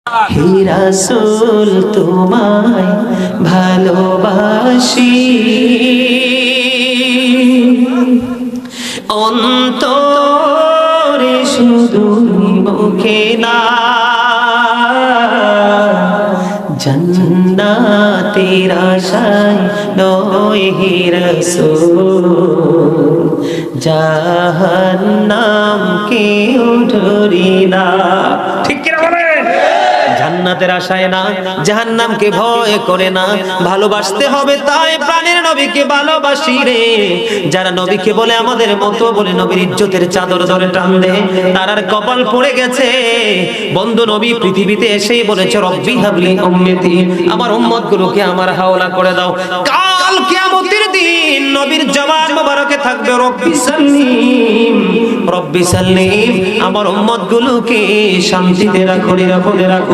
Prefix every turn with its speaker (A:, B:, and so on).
A: হে রাসূল তোমায় ভালোবাসি, অন্তরে শুধু মুখে না, জান্নাতের আশায় নয় হে রাসূল, জাহান্নাম কেউ ডরি না। ঠিক কি না বলেন? জান্নাতের আশায় না, জাহান্নামকে ভয় করে না, ভালোবাসতে হবে তাই প্রাণের নবীকে ভালোবাসি রে। যারা নবীকে বলে আমাদের মতো বলে নবীর ইজ্জতের চাদর ধরে টান দেয়, তারার কপাল পড়ে গেছে। বন্ধু নবী পৃথিবীতে এসেই বলেছে রব্বি হাবলি উম্মতি, আমার উম্মতগুলোকে আমার হাওলা করে দাও। কাল কিয়ামতের দিন নবীর জবান মোবারকে থাকবে রব্বি সাল্লিম, রব্বি সাল্লিম, আমার উম্মতগুলোকে শান্তিতে রাখো, নিরাপদে রাখো।